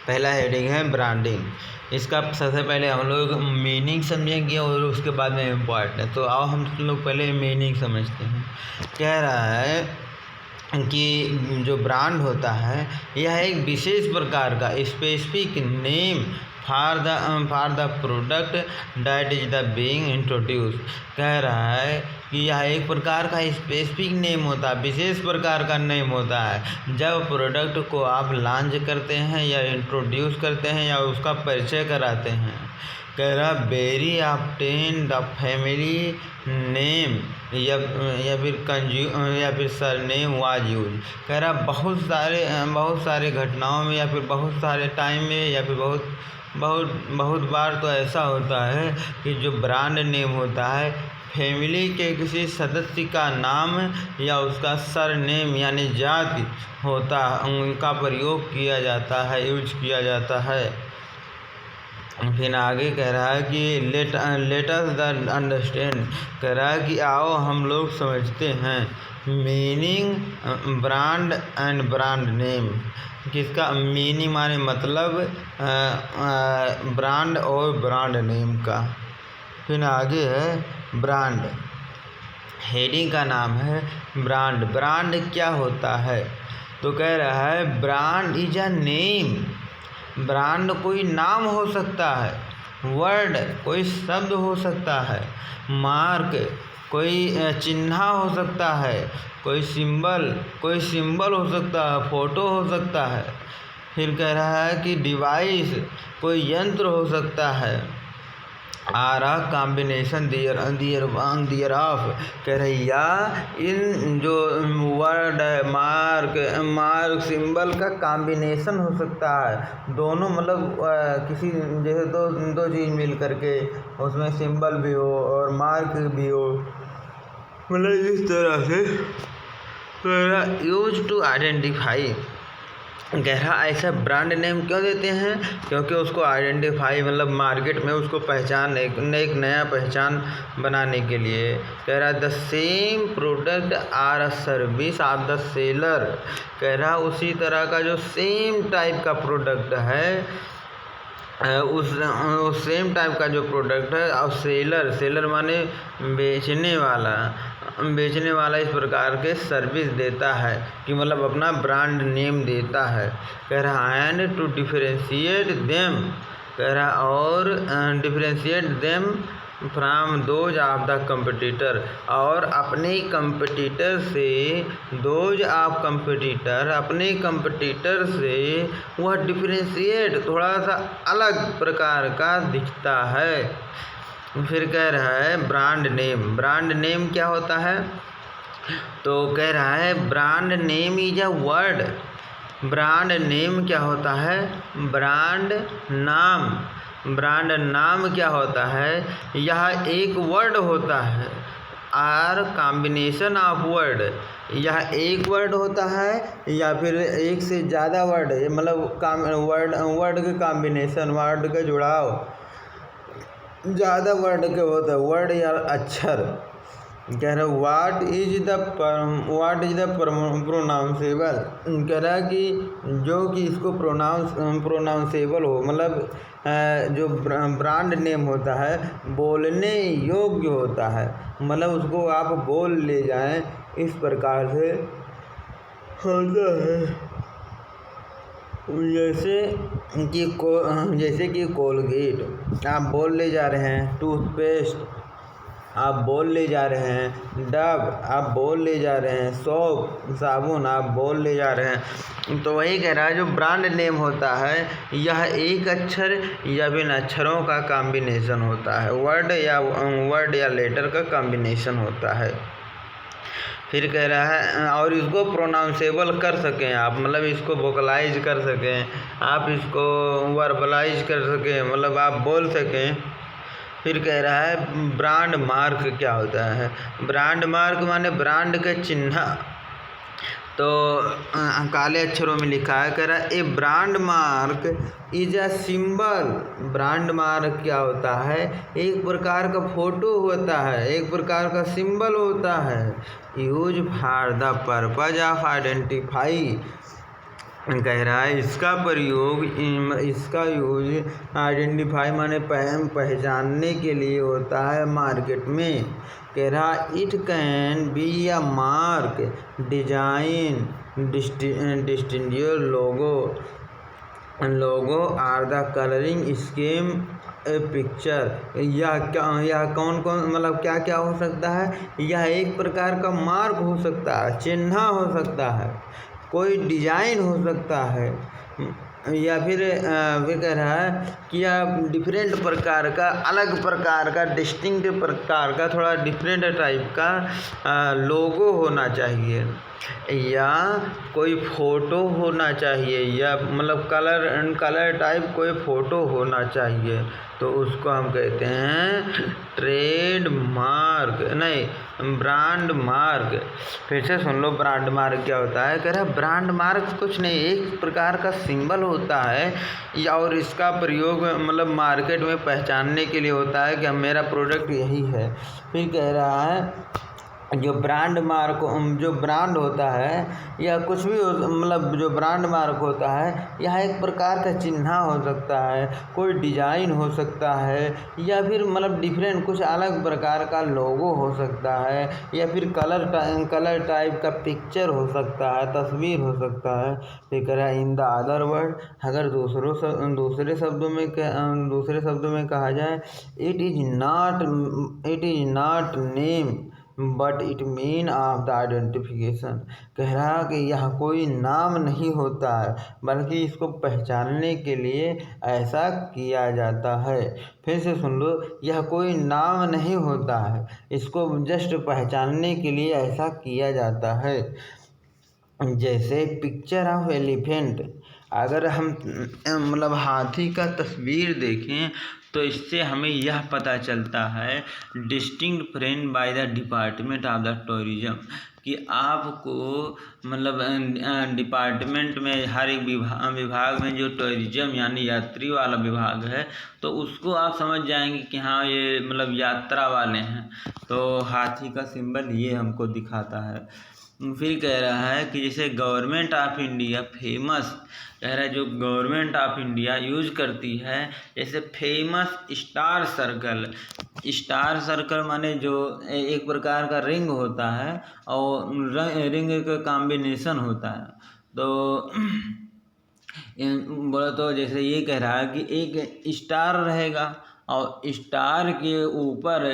पहला हेडिंग है ब्रांडिंग। इसका सबसे पहले हम लोग मीनिंग समझेंगे और उसके बाद में इम्पॉर्टेंट है। तो आओ हम लोग पहले मीनिंग समझते हैं। कह रहा है कि जो ब्रांड होता है यह एक विशेष प्रकार का specific name for the product that is the being introduce. कह रहा है कि यह एक प्रकार का स्पेसिफिक नेम होता है, विशेष प्रकार का नेम होता है जब प्रोडक्ट को आप लॉन्च करते हैं या इंट्रोड्यूस करते हैं या उसका परिचय कराते हैं। कह रहा very often the family name या फिर सरनेम वाज यूज। कह रहा बहुत सारे घटनाओं में या फिर बहुत सारे टाइम में या फिर बहुत बार तो ऐसा होता है कि जो ब्रांड नेम होता है फैमिली के किसी सदस्य का नाम या उसका सरनेम यानी जाति होता है, उनका प्रयोग किया जाता है, यूज किया जाता है। फिर आगे कह रहा है कि लेट अस अंडरस्टैंड। कह रहा है कि आओ हम लोग समझते हैं meaning brand and brand name. किसका मीनिंग माने मतलब ब्रांड और ब्रांड नेम का। फिर आगे है ब्रांड। हेडिंग का नाम है ब्रांड। ब्रांड क्या होता है? तो कह रहा है brand is a name. Brand कोई नाम हो सकता है, वर्ड कोई शब्द हो सकता है, मार्क कोई चिन्ह हो सकता है, कोई सिंबल हो सकता है, फोटो हो सकता है। फिर कह रहा है कि डिवाइस कोई यंत्र हो सकता है। Or a combination thereof. कह रही या इन जो वर्ड मार्क सिंबल का कॉम्बिनेशन हो सकता है। दोनों मतलब किसी जैसे दो चीज़ मिल करके उसमें सिंबल भी हो और मार्क भी हो, मतलब इस तरह से यूज टू आइडेंटिफाई। कह रहा ऐसा ब्रांड नेम क्यों देते हैं? क्योंकि उसको आइडेंटिफाई मतलब मार्केट में उसको पहचान एक नया पहचान बनाने के लिए। कह रहा the same product or a service of the seller. कह रहा उसी तरह का जो सेम टाइप का प्रोडक्ट है उस सेम टाइप का जो प्रोडक्ट है और सेलर माने बेचने वाला इस प्रकार के सर्विस देता है कि मतलब अपना ब्रांड नेम देता है। कह रहा एंड टू डिफरेंशिएट देम। कह रहा और differentiate them from those of the competitor. और अपने कंपटीटर से वह डिफरेंशिएट थोड़ा सा अलग प्रकार का दिखता है। फिर कह रहा है ब्रांड नेम क्या होता है? तो कह रहा है brand name is a word. Brand name क्या होता है? ब्रांड नाम क्या होता है? यह एक वर्ड होता है आर कॉम्बिनेशन ऑफ वर्ड। यह एक वर्ड होता है या फिर एक से ज़्यादा वर्ड है, मतलब वर्ड के कॉम्बिनेशन, वर्ड के जुड़ाव ज़्यादा वर्ड के होता है, वर्ड या अक्षर। कह रहा व्हाट इज द प्रोनाउंसेबल। कह रहा कि जो कि इसको प्रोनाउंसेबल हो, मतलब जो ब्रांड नेम होता है बोलने योग्य होता है, मतलब उसको आप बोल ले जाएं, इस प्रकार से होता है। जैसे कि कोलगेट आप बोल ले जा रहे हैं, टूथपेस्ट आप बोल ले जा रहे हैं, डब आप बोल ले जा रहे हैं, सोप साबुन आप बोल ले जा रहे हैं। तो वही कह रहा है जो ब्रांड नेम होता है यह एक अक्षर या फिर अक्षरों का कॉम्बिनेशन होता है, वर्ड या लेटर का कॉम्बिनेशन होता है। फिर कह रहा है और इसको प्रोनाउंसेबल कर सकें आप, मतलब इसको वोकलाइज कर सकें, आप इसको वर्बलाइज कर सकें, मतलब आप बोल सकें। फिर कह रहा है ब्रांड मार्क क्या होता है? ब्रांड मार्क माने ब्रांड के चिन्ह। तो काले अक्षरों में लिखा है। कह रहा है a brand mark is a symbol. Brand mark क्या होता है? एक प्रकार का फोटो होता है, एक प्रकार का सिंबल होता है। Use for the purpose of identify. कह रहा है इसका यूज आइडेंटिफाई माने पहचानने के लिए होता है मार्केट में। कह रहा it can be a mark design distinguish logo or the colouring scheme a picture. यह कौन मतलब क्या क्या हो सकता है? यह एक प्रकार का मार्क हो सकता है, चिन्ह हो सकता है, कोई डिजाइन हो सकता है, या फिर कह रहा है कि यह डिफरेंट प्रकार का, अलग प्रकार का, डिस्टिंक्ट प्रकार का, थोड़ा डिफरेंट टाइप का लोगो होना चाहिए, या कोई फ़ोटो होना चाहिए, या मतलब कलर टाइप कोई फ़ोटो होना चाहिए। तो उसको हम कहते हैं ट्रेड मार्क, नहीं ब्रांड मार्क। फिर से सुन लो ब्रांड मार्क क्या होता है। कह रहा है ब्रांड मार्क कुछ नहीं, एक प्रकार का सिंबल होता है, या और इसका प्रयोग मतलब मार्केट में पहचानने के लिए होता है कि मेरा प्रोडक्ट यही है। फिर कह रहा है जो ब्रांड मार्क, जो ब्रांड होता है या कुछ भी मतलब जो ब्रांड मार्क होता है, यह एक प्रकार का चिन्ह हो सकता है, कोई डिजाइन हो सकता है, या फिर मतलब डिफरेंट कुछ अलग प्रकार का लोगो हो सकता है, या फिर कलर टाइप का पिक्चर हो सकता है, तस्वीर हो सकता है। फिर कह रहा है इन द अदर वर्ड, अगर दूसरे शब्दों में कहा जाए, it is not name but it mean of the identification. कह रहा कि यह कोई नाम नहीं होता है, बल्कि इसको पहचानने के लिए ऐसा किया जाता है। फिर से सुन लो, यह कोई नाम नहीं होता है, इसको जस्ट पहचानने के लिए ऐसा किया जाता है। जैसे पिक्चर ऑफ एलिफेंट, अगर हम मतलब हाथी का तस्वीर देखें तो इससे हमें यह पता चलता है distinct frame by the department of the tourism, कि आपको मतलब डिपार्टमेंट में हर एक विभाग में जो टूरिज्म यानी यात्री वाला विभाग है, तो उसको आप समझ जाएंगे कि हाँ ये मतलब यात्रा वाले हैं। तो हाथी का सिंबल ये हमको दिखाता है। फिर कह रहा है कि जैसे गवर्नमेंट ऑफ इंडिया फेमस, कह रहा है जो गवर्नमेंट ऑफ इंडिया यूज करती है, जैसे फेमस स्टार सर्कल माने जो एक प्रकार का रिंग होता है और रिंग का कॉम्बिनेशन होता है। तो बोला तो जैसे ये कह रहा है कि एक स्टार रहेगा और स्टार के ऊपर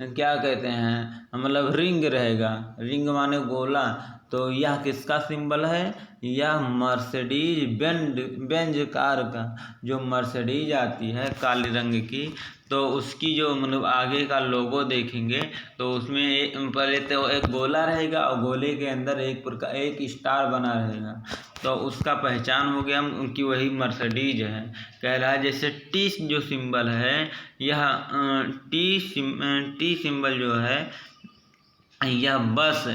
क्या कहते हैं मतलब रिंग रहेगा, रिंग माने गोला। तो यह किसका सिंबल है? यह मर्सिडीज बेंज कार का, जो मर्सिडीज आती है काले रंग की, तो उसकी जो मतलब आगे का लोगो देखेंगे तो उसमें पहले तो एक गोला रहेगा और गोले के अंदर एक स्टार बना रहेगा, तो उसका पहचान हो गया उनकी वही मर्सिडीज है। कह रहा है जैसे टी जो सिंबल है, यह टी सिंबल जो है, यह बस,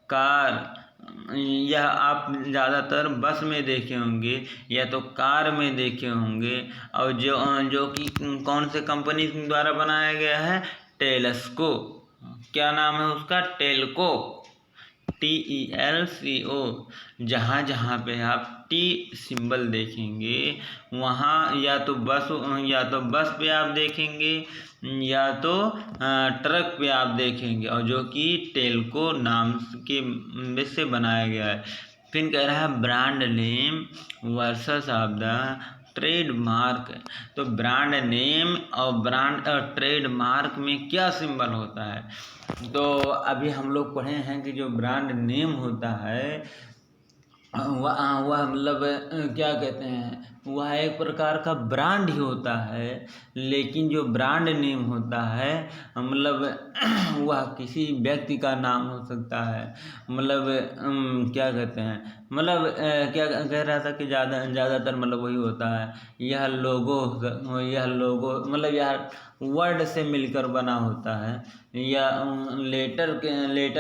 कार, यह आप ज़्यादातर बस में देखे होंगे या तो कार में देखे होंगे। और जो कि कौन से कंपनी द्वारा बनाया गया है? टेल्को। क्या नाम है उसका? टेल्को, TELCO। जहाँ जहाँ पे आप टी सिंबल देखेंगे वहाँ या तो बस पे आप देखेंगे या तो ट्रक पे आप देखेंगे, और जो कि टेल्को नाम के से बनाया गया है। फिर कह रहा है brand name versus of the trade mark. तो ब्रांड नेम और ट्रेड मार्क में क्या सिंबल होता है? तो अभी हम लोग पढ़े हैं कि जो ब्रांड नेम होता है वह मतलब क्या कहते हैं, वह एक प्रकार का ब्रांड ही होता है, लेकिन जो ब्रांड नेम होता है मतलब वह किसी व्यक्ति का नाम हो सकता है। मतलब क्या कहते हैं, मतलब क्या कह रहा था कि ज़्यादातर मतलब वही होता है, यह लोगो मतलब यह वर्ड से मिलकर बना होता है या लेटर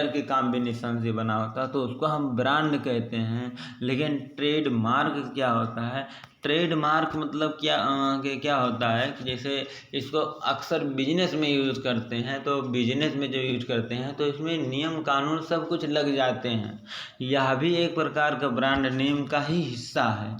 के कॉम्बिनेशन से बना होता है, तो उसको हम ब्रांड कहते हैं। लेकिन ट्रेड मार्क क्या होता है? ट्रेडमार्क मतलब क्या होता है कि जैसे इसको अक्सर बिजनेस में यूज़ करते हैं, तो बिजनेस में जो यूज करते हैं तो इसमें नियम कानून सब कुछ लग जाते हैं। यह भी एक प्रकार का ब्रांड नेम का ही हिस्सा है,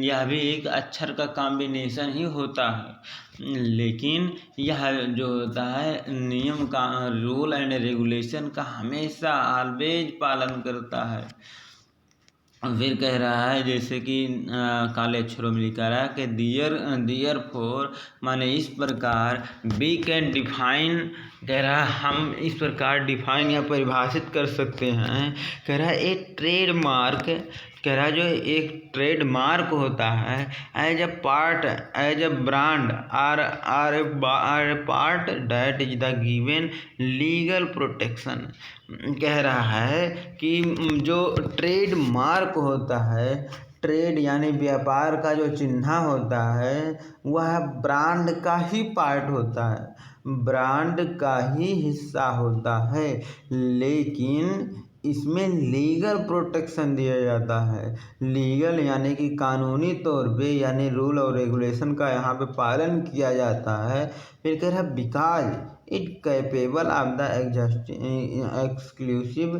यह भी एक अक्षर का कॉम्बिनेशन ही होता है। लेकिन यह जो होता है नियम का रूल एंड रेगुलेशन का हमेशा ऑलवेज पालन करता है। फिर कह रहा है जैसे कि काले अक्षरों में लिखा रहा है कि दियर फोर माने इस प्रकार वी कैन डिफाइन, कह रहा है हम इस प्रकार डिफाइन या परिभाषित कर सकते हैं। कह रहा है एक ट्रेडमार्क, कह रहा है जो एक ट्रेडमार्क होता है as a brand or part that is the given legal protection. कह रहा है कि जो ट्रेडमार्क होता है, ट्रेड यानी व्यापार का जो चिन्ह होता है वह ब्रांड का ही पार्ट होता है, ब्रांड का ही हिस्सा होता है, लेकिन इसमें लीगल प्रोटेक्शन दिया जाता है। लीगल यानी कि कानूनी तौर पे यानी रूल और रेगुलेशन का यहाँ पे पालन किया जाता है। फिर कह रहा है because it capable of the exclusive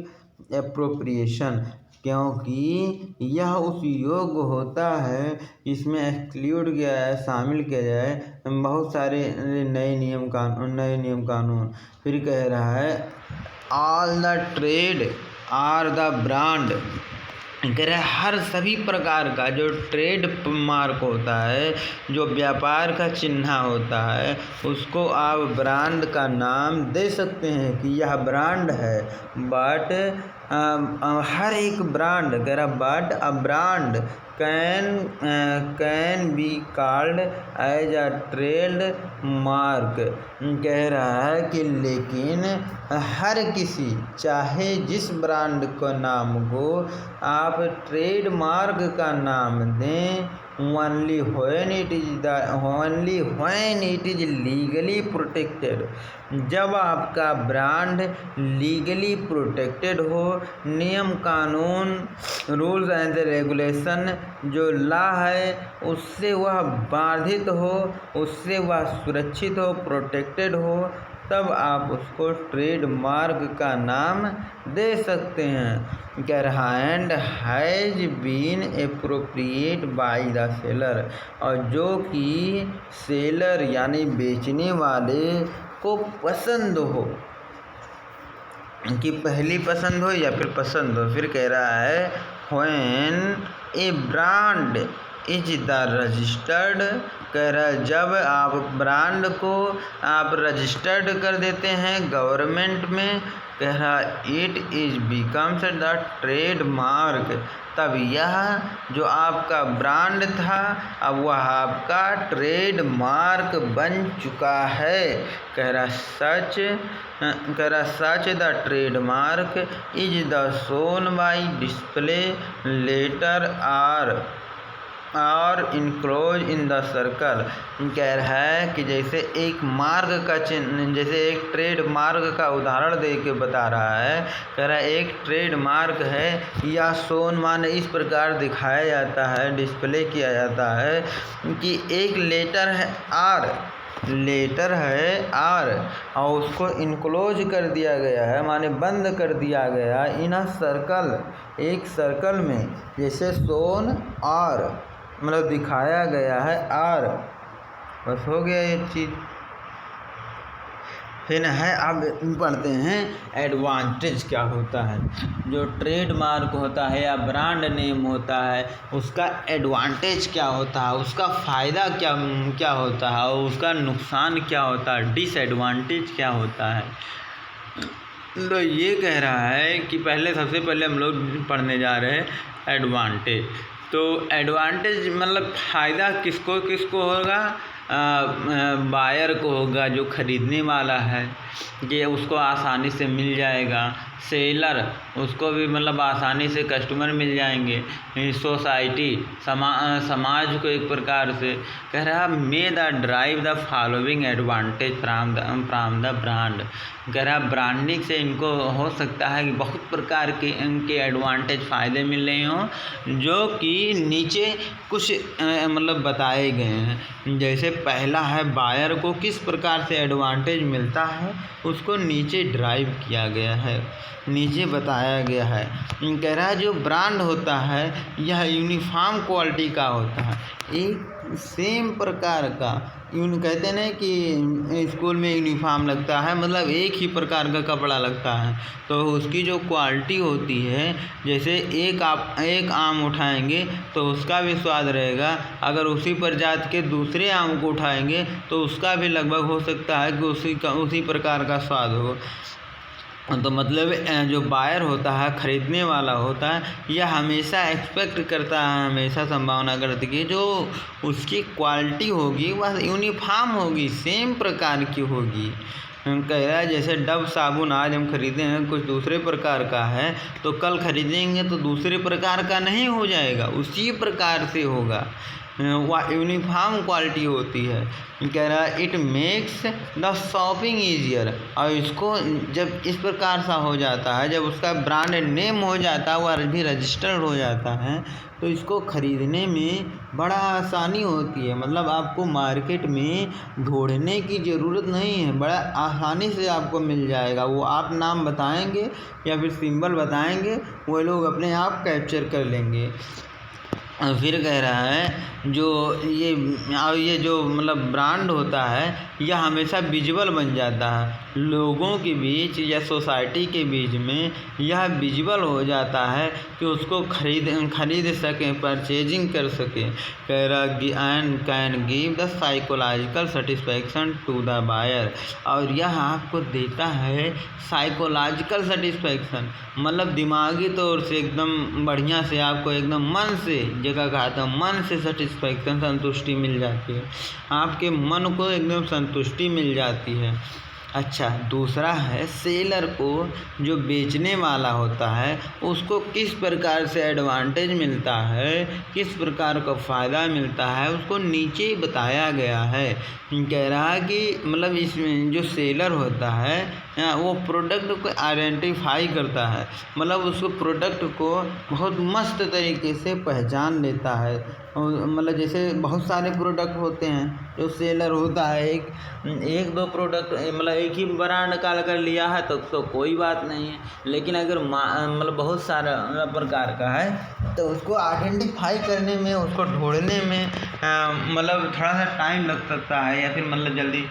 appropriation, क्योंकि यह उस योग्य होता है इसमें एक्सक्लूड किया जाए, शामिल किया जाए बहुत सारे नए नियम कानून। फिर कह रहा है all the trade or the brand, कह रहा है हर सभी प्रकार का जो ट्रेड मार्क होता है, जो व्यापार का चिन्ह होता है, उसको आप ब्रांड का नाम दे सकते हैं कि यह ब्रांड है। बट हर एक ब्रांड, कह रहा but a brand can be called as a trade mark, कह रहा है कि लेकिन हर किसी चाहे जिस ब्रांड का नाम को आप ट्रेड मार्क का नाम दें only when it is legally protected, जब आपका ब्रांड लीगली प्रोटेक्टेड हो, नियम कानून रूल्स एंड रेगुलेशन जो लॉ है उससे वह बाधित हो, उससे वह सुरक्षित हो, प्रोटेक्टेड हो, तब आप उसको ट्रेडमार्क का नाम दे सकते हैं। कह रहा and has been appropriate by the seller, और जो कि सेलर यानी बेचने वाले को पसंद हो, कि पहली पसंद हो या फिर पसंद हो। फिर कह रहा है when A brand is the registered, कह रहा है जब आप ब्रांड को आप रजिस्टर्ड कर देते हैं गवर्नमेंट में, कह रहा it is becomes the trademark, तब यह जो आपका ब्रांड था अब वह आपका ट्रेडमार्क बन चुका है। कह रहा such the trademark is the shown by display letter और इनक्लोज इन द सर्कल। कह रहा है कि जैसे एक मार्ग का चिन्ह, जैसे एक ट्रेड मार्ग का उदाहरण दे के बता रहा है। कह रहा है एक ट्रेड मार्क है या शोन माने इस प्रकार दिखाया जाता है, डिस्प्ले किया जाता है कि एक लेटर है आर और उसको इनक्लोज कर दिया गया है, माने बंद कर दिया गया इन अ सर्कल, एक सर्कल में, जैसे शोन आर मतलब दिखाया गया है आर, बस हो गया ये चीज़। फिर है अब पढ़ते हैं एडवांटेज क्या होता है। जो ट्रेडमार्क होता है या ब्रांड नेम होता है उसका एडवांटेज क्या होता है, उसका फ़ायदा क्या होता है और उसका नुकसान क्या होता है, डिसएडवांटेज क्या होता है। तो ये कह रहा है कि सबसे पहले हम लोग पढ़ने जा रहे हैं एडवांटेज। तो एडवांटेज मतलब फ़ायदा किसको होगा, बायर को होगा जो ख़रीदने वाला है, कि उसको आसानी से मिल जाएगा। सेलर, उसको भी मतलब आसानी से कस्टमर मिल जाएंगे। सोसाइटी, समाज को एक प्रकार से कह रहा मे the drive the following advantage from the brand. कह रहा ब्रांडिंग से इनको हो सकता है कि बहुत प्रकार के इनके एडवांटेज फ़ायदे मिल रहे हों, जो कि नीचे कुछ मतलब बताए गए हैं। जैसे पहला है बायर को किस प्रकार से एडवांटेज मिलता है, उसको नीचे ड्राइव किया गया है, नीचे बताया गया है। कह रहा है जो ब्रांड होता है यह यूनिफॉर्म क्वालिटी का होता है, एक सेम प्रकार का। कहते हैं ना कि स्कूल में यूनिफॉर्म लगता है, मतलब एक ही प्रकार का कपड़ा लगता है, तो उसकी जो क्वालिटी होती है, जैसे एक आम उठाएंगे तो उसका भी स्वाद रहेगा, अगर उसी प्रजाति के दूसरे आम को उठाएंगे तो उसका भी लगभग हो सकता है कि उसी प्रकार का स्वाद हो। तो मतलब जो बायर होता है, ख़रीदने वाला होता है, यह हमेशा एक्सपेक्ट करता है, हमेशा संभावना करती है कि जो उसकी क्वालिटी होगी वह यूनिफॉर्म होगी, सेम प्रकार की होगी। कह रहा है जैसे डव साबुन आज हम खरीदे हैं कुछ दूसरे प्रकार का है, तो कल खरीदेंगे तो दूसरे प्रकार का नहीं हो जाएगा, उसी प्रकार से होगा, वह यूनिफॉर्म क्वालिटी होती है। कह रहा है it makes the shopping easier, और इसको जब इस प्रकार सा हो जाता है, जब उसका ब्रांड नेम हो जाता है, वह भी रजिस्टर्ड हो जाता है, तो इसको ख़रीदने में बड़ा आसानी होती है। मतलब आपको मार्केट में ढूंढने की ज़रूरत नहीं है, बड़ा आसानी से आपको मिल जाएगा। वो आप नाम बताएंगे या फिर सिंबल बताएंगे, वो लोग अपने आप कैप्चर कर लेंगे। फिर कह रहा है जो ये जो मतलब ब्रांड होता है यह हमेशा विजुअल बन जाता है, लोगों के बीच या सोसाइटी के बीच में यह विजुअल हो जाता है कि उसको खरीद सकें, परचेजिंग कर सकें। कह रहा and can give the psychological satisfaction to the buyer, और यह आपको देता है साइकोलॉजिकल सेटिस्फैक्शन, मतलब दिमागी तौर से एकदम बढ़िया से, आपको एकदम मन से, जगह कहा था मन से सेटिस्फैक्शन, संतुष्टि मिल जाती है, आपके मन को एकदम संतुष्टि मिल जाती है। अच्छा, दूसरा है सेलर को, जो बेचने वाला होता है उसको किस प्रकार से एडवांटेज मिलता है, किस प्रकार का फ़ायदा मिलता है, उसको नीचे बताया गया है। कह रहा है कि मतलब इसमें जो सेलर होता है वो प्रोडक्ट को आइडेंटिफाई करता है, मतलब उसको प्रोडक्ट को बहुत मस्त तरीके से पहचान लेता है। मतलब जैसे बहुत सारे प्रोडक्ट होते हैं, जो सेलर होता है एक दो प्रोडक्ट, मतलब एक ही ब्रांड का अगर लिया है तो कोई बात नहीं है, लेकिन अगर मतलब बहुत सारा प्रकार का है तो उसको आइडेंटिफाई करने में, उसको ढूंढने में मतलब थोड़ा सा टाइम लग सकता है, या फिर मतलब जल्दी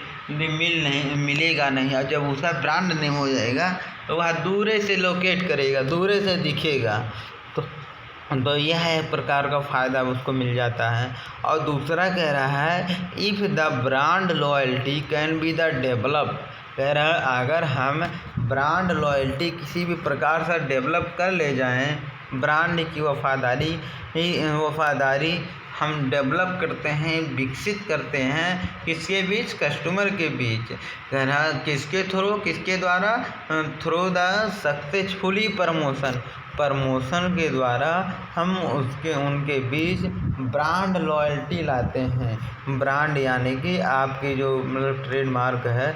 मिलेगा नहीं। और जब उसका ब्रांड नेम हो जाएगा तो वह दूरे से लोकेट करेगा, दूरे से दिखेगा, तो यह एक प्रकार का फ़ायदा उसको मिल जाता है। और दूसरा कह रहा है if the brand loyalty can be the develop, कह रहा है अगर हम ब्रांड लॉयल्टी किसी भी प्रकार से डेवलप कर ले जाएं, ब्रांड की वफादारी हम डेवलप करते हैं, विकसित करते हैं, किसके बीच, कस्टमर के बीच। कह रहा किसके थ्रू, किसके द्वारा, थ्रू द सक्सेसफुली प्रमोशन के द्वारा हम उनके बीच ब्रांड लॉयल्टी लाते हैं। ब्रांड यानी कि आपकी जो मतलब ट्रेडमार्क है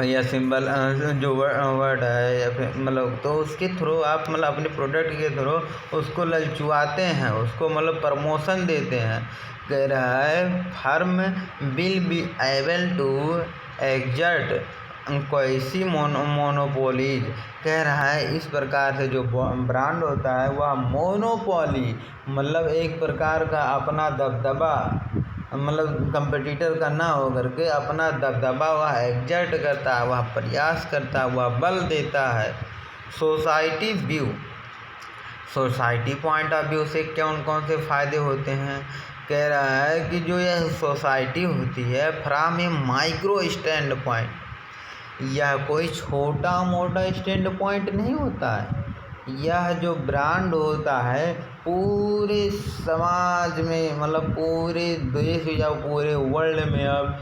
या सिंबल, जो वर्ड है, या फिर मतलब तो उसके थ्रू आप मतलब अपने प्रोडक्ट के थ्रू उसको ललचुआते हैं, उसको मतलब प्रमोशन देते हैं। कह रहा है firm will be able to exert कोई मोनोपोलीज, कह रहा है इस प्रकार से जो ब्रांड होता है वह मोनोपोली, मतलब एक प्रकार का अपना दबदबा, मतलब कंपटीटर का ना हो करके अपना दबदबा वह एग्जर्ट करता है, वह प्रयास करता है, वह बल देता है। Society view, society point of view से कौन से फ़ायदे होते हैं। कह रहा है कि जो यह सोसाइटी होती है from A micro stand point, यह कोई छोटा मोटा स्टैंड पॉइंट नहीं होता है, यह जो ब्रांड होता है पूरे समाज में, मतलब पूरे देश या पूरे वर्ल्ड में अब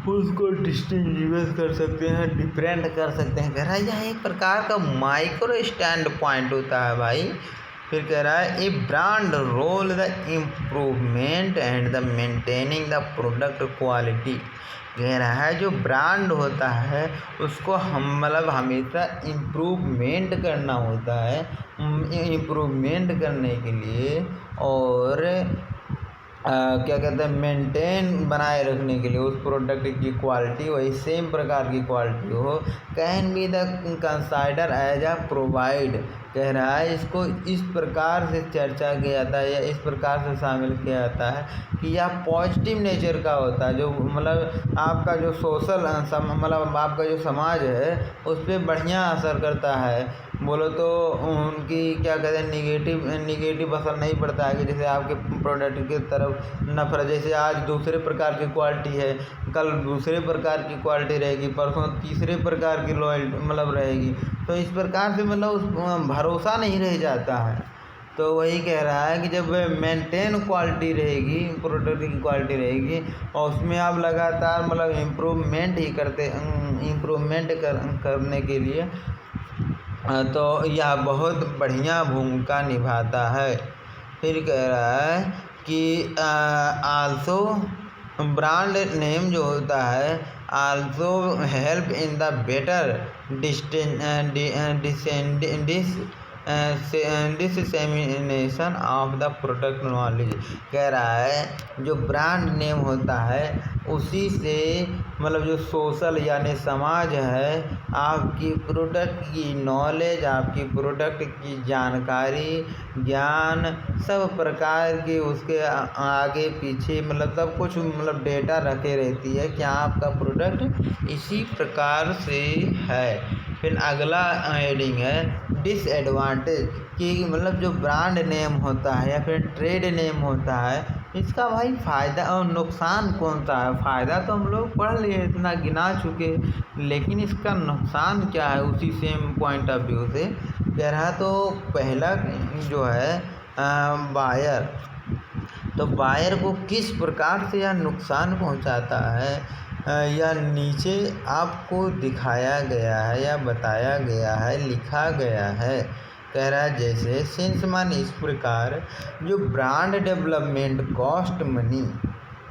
उसको डिस्टिंग्विश कर सकते हैं, डिफरेंट कर सकते हैं। कह रहा है यह एक प्रकार का माइक्रो स्टैंड पॉइंट होता है भाई। फिर कह रहा है a brand role the improvement and the maintaining the product quality. कह रहा है जो ब्रांड होता है उसको हम मतलब हमेशा इम्प्रूवमेंट करना होता है, इम्प्रूवमेंट करने के लिए और क्या कहते हैं मेंटेन बनाए रखने के लिए उस प्रोडक्ट की क्वालिटी वही सेम प्रकार की क्वालिटी हो। Can be the consider as a provide. कह रहा है इसको इस प्रकार से चर्चा किया जाता है या इस प्रकार से शामिल किया जाता है कि यह पॉजिटिव नेचर का होता है, जो मतलब आपका जो सोशल मतलब आपका जो समाज है उस पर बढ़िया असर करता है। बोलो तो उनकी क्या कहते हैं निगेटिव असर नहीं पड़ता है कि जैसे आपके प्रोडक्ट की तरफ नफरत, जैसे आज दूसरे प्रकार की क्वालिटी है, कल दूसरे प्रकार की क्वालिटी रहेगी, परसों तीसरे प्रकार की लॉयल्टी मतलब रहेगी। तो इस प्रकार से मतलब उस भरोसा नहीं रह जाता है। तो वही कह रहा है कि जब मेंटेन क्वालिटी रहेगी, प्रोडक्ट की क्वालिटी रहेगी और उसमें आप लगातार मतलब इम्प्रूवमेंट करने के लिए तो यह बहुत बढ़िया भूमिका निभाता है। फिर कह रहा है कि आल्सो ब्रांड नेम जो होता है also help in the better डिससेमिनेशन of the product knowledge. कह रहा है जो ब्रांड नेम होता है उसी से मतलब जो सोशल यानी समाज है आपकी प्रोडक्ट की नॉलेज, आपकी प्रोडक्ट की जानकारी, ज्ञान सब प्रकार के उसके आगे पीछे मतलब सब कुछ मतलब डेटा रखे रहती है कि आपका प्रोडक्ट इसी प्रकार से है। फिर अगला हेडिंग है डिसएडवांटेज कि मतलब जो ब्रांड नेम होता है या फिर ट्रेड नेम होता है इसका भाई फ़ायदा और नुकसान कौन सा है। फ़ायदा तो हम लोग पढ़ लिए, इतना गिना चुके, लेकिन इसका नुकसान क्या है उसी सेम पॉइंट ऑफ व्यू से कह रहा। तो पहला जो है बायर, तो बायर को किस प्रकार से यह नुकसान पहुंचाता है या नीचे आपको दिखाया गया है या बताया गया है, लिखा गया है। कह रहा है जैसे सिंस मान इस प्रकार जो ब्रांड डेवलपमेंट कॉस्ट मनी।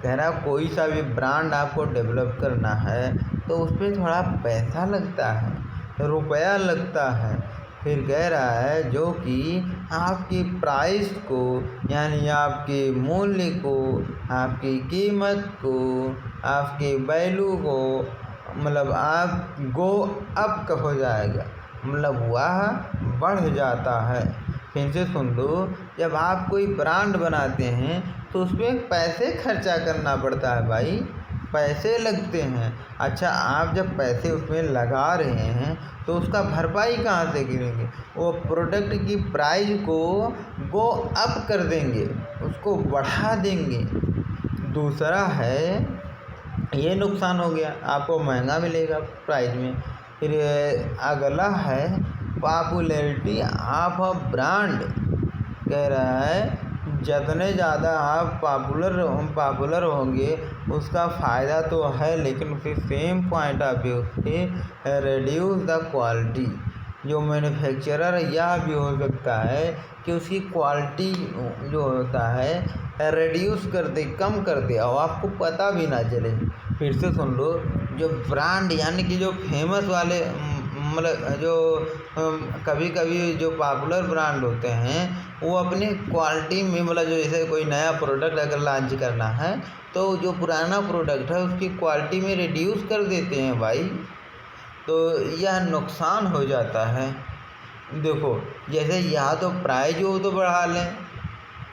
कह रहा है कोई सा भी ब्रांड आपको डेवलप करना है तो उस पर थोड़ा पैसा लगता है, रुपया लगता है। फिर कह रहा है जो कि आपकी प्राइस को यानी आपके मूल्य को, आपकी कीमत को, आपके वैल्यू को मतलब आप गो अप हो जाएगा, मतलब वह बढ़ जाता है। फिर से सुन लो, जब आप कोई ब्रांड बनाते हैं तो उसमें पैसे खर्चा करना पड़ता है भाई, पैसे लगते हैं। अच्छा आप जब पैसे उसमें लगा रहे हैं तो उसका भरपाई कहाँ से करेंगे? वो प्रोडक्ट की प्राइस को गो अप कर देंगे, उसको बढ़ा देंगे। दूसरा है ये नुकसान हो गया, आपको महंगा मिलेगा प्राइस में। फिर अगला है पॉपुलैरिटी ऑफ अ ब्रांड। कह रहा है जितने ज़्यादा आप पॉपुलर होंगे उसका फ़ायदा तो है, लेकिन फिर सेम पॉइंट ऑफ व्यू से रिड्यूस द क्वालिटी। जो मैन्युफैक्चरर यह भी हो सकता है कि उसकी क्वालिटी जो होता है रिड्यूस कर दे, कम कर दे और आपको पता भी ना चले। फिर से सुन लो, जो ब्रांड यानी कि जो फेमस वाले मतलब जो कभी कभी जो पॉपुलर ब्रांड होते हैं वो अपने क्वालिटी में मतलब जो जैसे कोई नया प्रोडक्ट अगर लॉन्च करना है तो जो पुराना प्रोडक्ट है उसकी क्वालिटी में रिड्यूस कर देते हैं भाई, तो यह नुकसान हो जाता है। देखो जैसे या तो प्राइस हो तो बढ़ा लें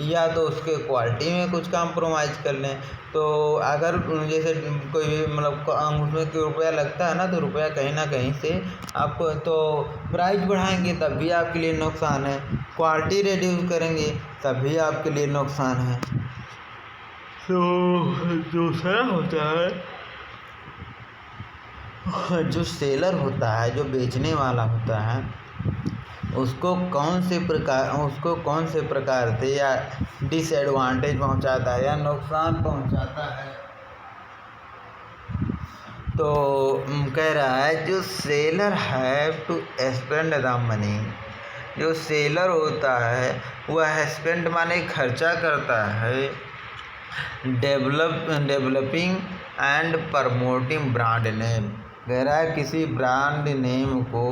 या तो उसके क्वालिटी में कुछ कॉम्प्रोमाइज़ कर लें। तो अगर जैसे कोई मतलब उसमें कोई रुपया लगता है ना, तो रुपया कहीं ना कहीं से आपको तो प्राइस बढ़ाएंगे तब भी आपके लिए नुकसान है, क्वालिटी रिड्यूस करेंगे तब भी आपके लिए नुकसान है। तो दूसरा होता है जो सेलर होता है, जो बेचने वाला होता है, उसको कौन से प्रकार से या डिसएडवांटेज पहुंचाता है या नुकसान पहुंचाता है। तो कह रहा है जो seller have to spend the money, जो सेलर होता है वह स्पेंड माने खर्चा करता है developing and promoting brand name. कह रहा है किसी ब्रांड नेम को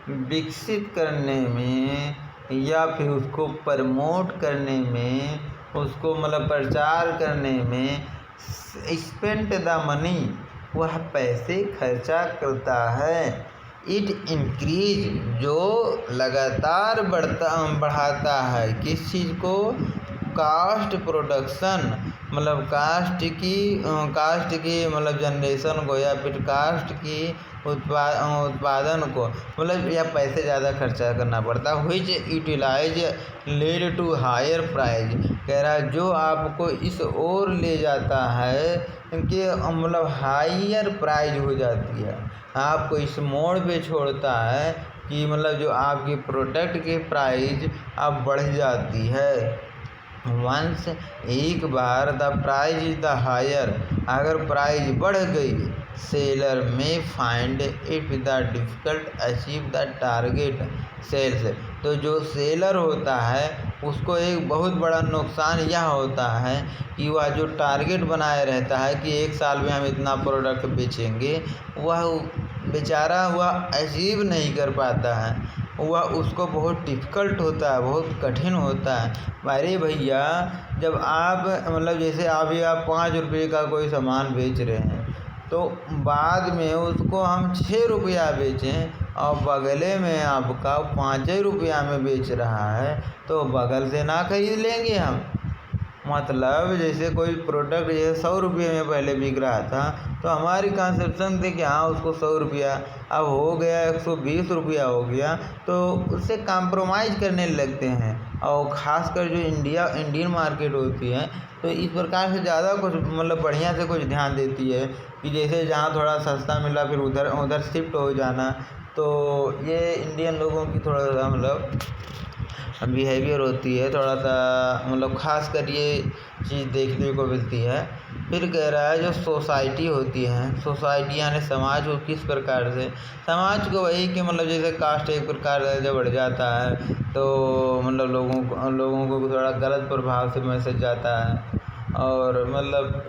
विकसित करने में या फिर उसको प्रमोट करने में, उसको मतलब प्रचार करने में स्पेंड द मनी, वह पैसे खर्चा करता है। इट इंक्रीज, जो लगातार बढ़ाता है किस चीज़ को, कास्ट प्रोडक्शन, मतलब कास्ट की मतलब जनरेशन को, या फिर कास्ट की उत्पादन को, मतलब या पैसे ज़्यादा खर्चा करना पड़ता है। Which utilise lead to higher price. कह रहा है जो आपको इस ओर ले जाता है कि मतलब हायर प्राइस हो जाती है, आपको इस मोड़ पे छोड़ता है कि मतलब जो आपकी प्रोडक्ट की प्राइस अब बढ़ जाती है। वंस, एक बार, the price is the higher, अगर प्राइस बढ़ गई, सेलर में find it the difficult achieve the target sales. तो जो सेलर होता है उसको एक बहुत बड़ा नुकसान यह होता है कि वह जो टारगेट बनाए रहता है कि एक साल में हम इतना प्रोडक्ट बेचेंगे, वह बेचारा वह अचीव नहीं कर पाता है, वह उसको बहुत डिफ़िकल्ट होता है, बहुत कठिन होता है। अरे भैया, जब आप मतलब जैसे अभी आप 5 रुपये का कोई सामान बेच रहे हैं, तो बाद में उसको हम 6 रुपया बेचें और बगले में आपका 5 रुपया में बेच रहा है, तो बगल से ना खरीद लेंगे हम। मतलब जैसे कोई प्रोडक्ट जैसे 100 रुपये में पहले बिक रहा था, तो हमारी कंसेप्शन थी कि हाँ उसको 100 रुपया, अब हो गया 120 रुपया हो गया, तो उससे कॉम्प्रोमाइज़ करने लगते हैं। और ख़ासकर जो इंडियन मार्केट होती है, तो इस प्रकार से ज़्यादा कुछ मतलब बढ़िया से कुछ ध्यान देती है कि जैसे जहाँ थोड़ा सस्ता मिला फिर उधर शिफ्ट हो जाना। तो ये इंडियन लोगों की थोड़ा सा मतलब बिहेवियर होती है, थोड़ा सा मतलब ख़ास कर ये चीज़ देखने को मिलती है। फिर कह रहा है जो सोसाइटी होती है, सोसाइटी यानी समाज को किस प्रकार से, समाज को वही कि मतलब जैसे कास्ट एक प्रकार से जब बढ़ जाता है तो मतलब लोगों को थोड़ा गलत प्रभाव से मैसेज जाता है, और मतलब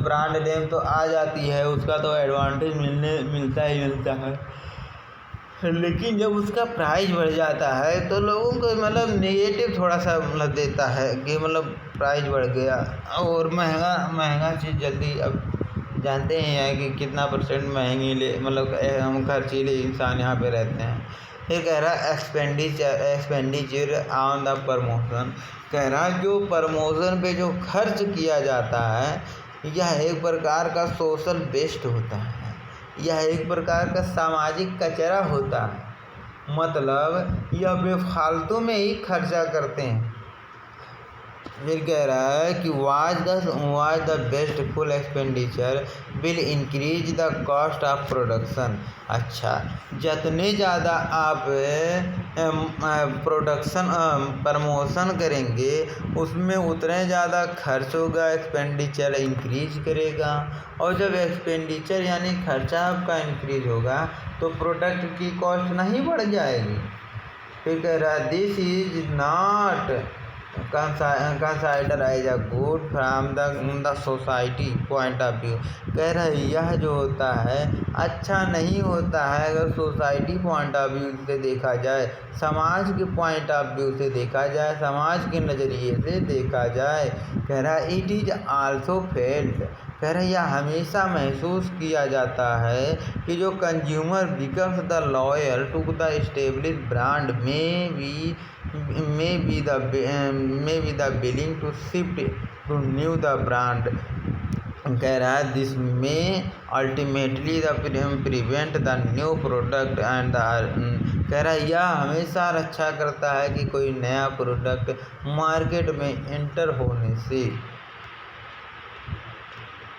ब्रांड नेम तो आ जाती है, उसका तो एडवांटेज मिलता ही मिलता है, लेकिन जब उसका प्राइस बढ़ जाता है तो लोगों को मतलब नेगेटिव थोड़ा सा मतलब देता है कि मतलब प्राइस बढ़ गया, और महंगा चीज़ जल्दी, अब जानते ही हैं कि कितना % महंगी मतलब हम खर्चीले इंसान यहाँ पे रहते हैं। फिर कह रहा है एक्सपेंडिचर ऑन द प्रमोशन। कह रहा है जो प्रमोशन पे जो खर्च किया जाता है, यह एक प्रकार का सोशल वेस्ट होता है, यह एक प्रकार का सामाजिक कचरा होता है। मतलब यह बेफालतू में ही खर्चा करते हैं। फिर कह रहा है कि was the best full expenditure will increase the cost of production. अच्छा, जितने ज़्यादा आप प्रमोशन करेंगे उसमें उतने ज़्यादा खर्च होगा, एक्सपेंडिचर इंक्रीज करेगा, और जब एक्सपेंडिचर यानी खर्चा आपका इंक्रीज होगा तो प्रोडक्ट की कॉस्ट नहीं बढ़ जाएगी। फिर कह रहा है this is not consider as a good from the society point of view. कह रहा है यह जो होता है अच्छा नहीं होता है अगर सोसाइटी पॉइंट ऑफ व्यू से देखा जाए, समाज के पॉइंट ऑफ व्यू से देखा जाए, समाज के नज़रिए से देखा जाए। कह रहा है इट इज़ आल्सो फेल्ट। कह रहे यह हमेशा महसूस किया जाता है कि जो consumer becomes the loyal to the establish brand may be the willing to shift to new the brand। कह रहा है दिस में ultimately the prevent the new product and the. कह रहा है यह हमेशा रक्षा करता है कि कोई नया प्रोडक्ट मार्केट में एंटर होने से।